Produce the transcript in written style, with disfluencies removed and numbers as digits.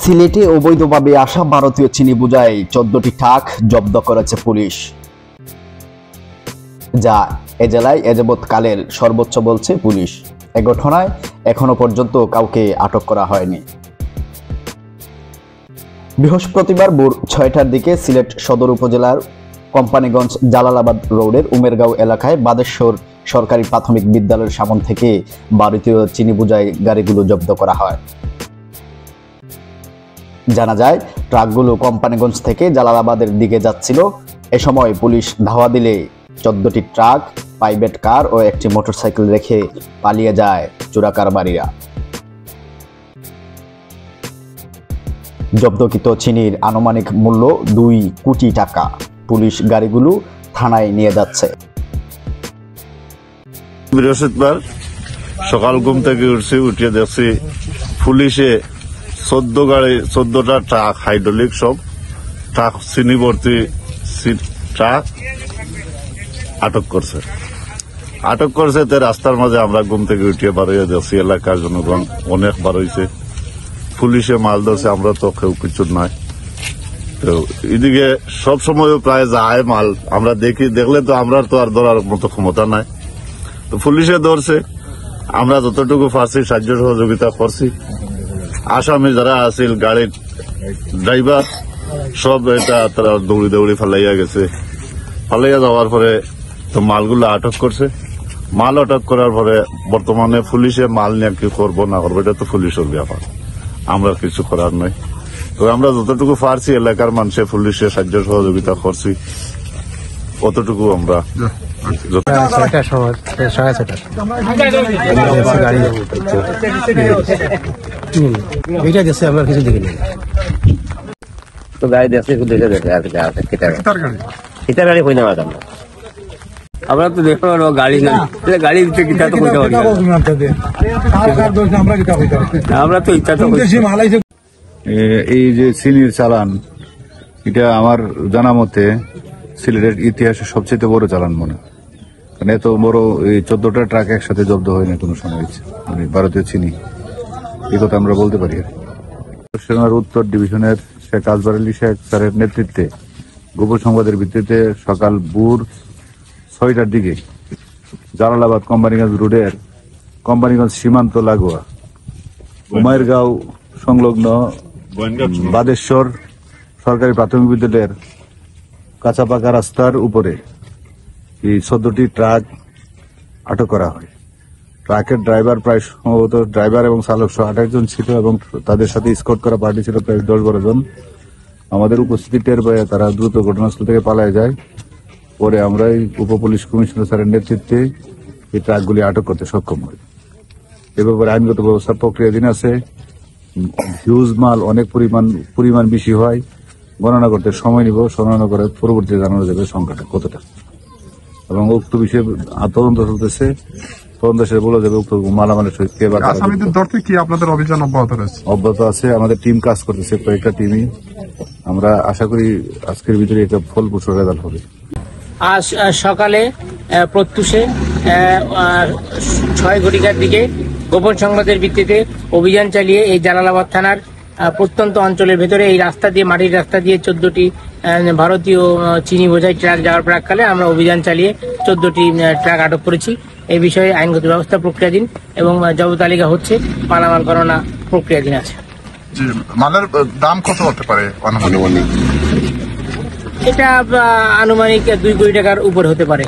সিলেটে অবৈধভাবে আসা ভারতীয় চিনি বোঝাই 14টি ট্রাক জব্দ করেছে পুলিশ, যা এ জেলায় এযাবৎকালের সর্বোচ্চ বলছে পুলিশ। এ ঘটনায় এখনো পর্যন্ত কাউকে আটক করা হয়নি। বৃহস্পতিবার ভোর 6টার দিকে সিলেট সদর উপজেলার কোম্পানিগঞ্জ জালালাবাদ রোডের উমেরগাঁও এলাকায় বাদেশ্বর সরকারি প্রাথমিক বিদ্যালয়ের সামনে থেকে ভারতীয় চিনি বোঝাই গাড়িগুলো জব্দ করা হয়। জানা যায়, ট্রাকগুলো কোম্পানিগঞ্জ থেকে জালালাবাদের দিকে যাচ্ছিল। এ সময় পুলিশ ধাওয়া দিলে 14টি ট্রাক, প্রাইভেট কার ও একটি মোটরসাইকেল রেখে পালিয়ে যায় চোরাকারবারিরা। জব্দকৃত চিনির আনুমানিক মূল্য 2 কোটি টাকা। পুলিশ গাড়িগুলো থানায় নিয়ে যাচ্ছে। বৃহস্পতিবার সকাল ঘুম থেকে উঠিয়ে দেখছি পুলিশে 14টা ট্রাক, হাইড্রোলিক সব ট্রাক, চিনি ভর্তি ট্রাক আটক করছে। তে রাস্তার মাঝে আমরা ঘুম থেকে উঠিয়ে বার হয়ে দেখছি এলাকার জনগণ অনেক বার হয়েছে। পুলিশে মাল ধরছে, আমরা তো কেউ কিছু নাই। তো এদিকে সবসময় প্রায় যায় মাল, আমরা দেখলে তো আমরা তো আর ধরার মতো ক্ষমতা নাই। তো পুলিশে ধরছে, আমরা যতটুকু পারছি সাহায্য সহযোগিতা করছি। আসামি যারা আছিল, গাড়ির ড্রাইভার সব এটা তারা দৌড়ি ফালাইয়া গেছে। ফালাইয়া যাওয়ার পরে তো মালগুলো আটক করছে। মাল আটক করার পরে বর্তমানে পুলিশে মাল নিয়ে কি করবো না করবো এটা তো পুলিশের ব্যাপার, আমরা কিছু করার নয়। তো আমরা যতটুকু পারছি এলাকার মানুষের পুলিশের সাহায্য সহযোগিতা করছি, অতটুকু আমরা আমরা তো দেখো গাড়ি না, গাড়ি আমরা তো ইচ্ছা তো এই যে চিনির চালান, এটা আমার জানা মতে সিলেটের ইতিহাসে সবচেয়ে বড় চালান মনে হয়। কারণ এত বড় এই 14টা ট্রাক একসাথে জব্দ হয় না কোনো সময়, মানে ভারতীয় চিনি, এই কথা আমরা বলতে পারি। উত্তর ডিভিশনের শেখ আসবার আলী শেখ স্যারের নেতৃত্বে গোপন সংবাদের ভিত্তিতে সকাল ভোর 6টার দিকে জালালাবাদ কোম্পানিগঞ্জ রোডের কোম্পানিগঞ্জ সীমান্ত লাগোয়া উমেরগাঁও সংলগ্ন বাদেশ্বর সরকারি প্রাথমিক বিদ্যালয়ের কাঁচা পাকা রাস্তার উপরে এই 14টি ট্রাক আটক করা হয়। ট্রাকের ড্রাইভার প্রায় সম্ভবত ড্রাইভার এবং চালক সহ 28 জন ছিল এবং তাদের সাথে স্কট করা পার্টি ছিল প্রায় 10-12 জন। আমাদের উপস্থিতি টের পেয়ে তারা দ্রুত ঘটনাস্থল থেকে পালায় যায়। পরে আমরা উপ পুলিশ কমিশনার স্যারের নেতৃত্বে এই ট্রাকগুলি আটক করতে সক্ষম হই। এ ব্যাপারে আইনগত ব্যবস্থা প্রক্রিয়াধীন আছে। হিউজ মাল, অনেক পরিমাণ বেশি হয়, গণনা করতে সময় নিব। গণনা করে পরবর্তীতে জানানো যাবে সংখ্যাটা কতটা, এবং উক্ত বিষয়ে তদন্ত চলতেছে। তদন্ত শেষে বলা যাবে উক্ত মালামালের সহিত কে বা আসামিদের ধরতে কি আপনাদের অভিযান অব্যাহত আছে। আমাদের টিম কাজ করতেছে, কয়েকটা টিমই। আমরা আশা করি আজকের ভিতরে একটা ফলপ্রসূ রেজাল্ট হবে। আজ সকালে প্রত্যুষে 6 ঘটিকার দিকে গোপন সংবাদের ভিত্তিতে অভিযান চালিয়ে এই জালালাবাদ থানার প্রত্যন্ত অঞ্চলের ভেতরে এই রাস্তা দিয়ে, মাটির রাস্তা দিয়ে 14টি ভারতীয় চিনি বোঝাই ট্রাক যাওয়ার প্রাককালে আমরা অভিযান চালিয়ে 14টি ট্রাক আটক করেছি। এই বিষয়ে আইনগত ব্যবস্থা প্রক্রিয়াধীন এবং জব্দ তালিকা হচ্ছে, মালামাল গণনা প্রক্রিয়াধীন আছে। মালের দাম কত হতে পারে? এটা আনুমানিক 2 কোটি টাকার উপর হতে পারে।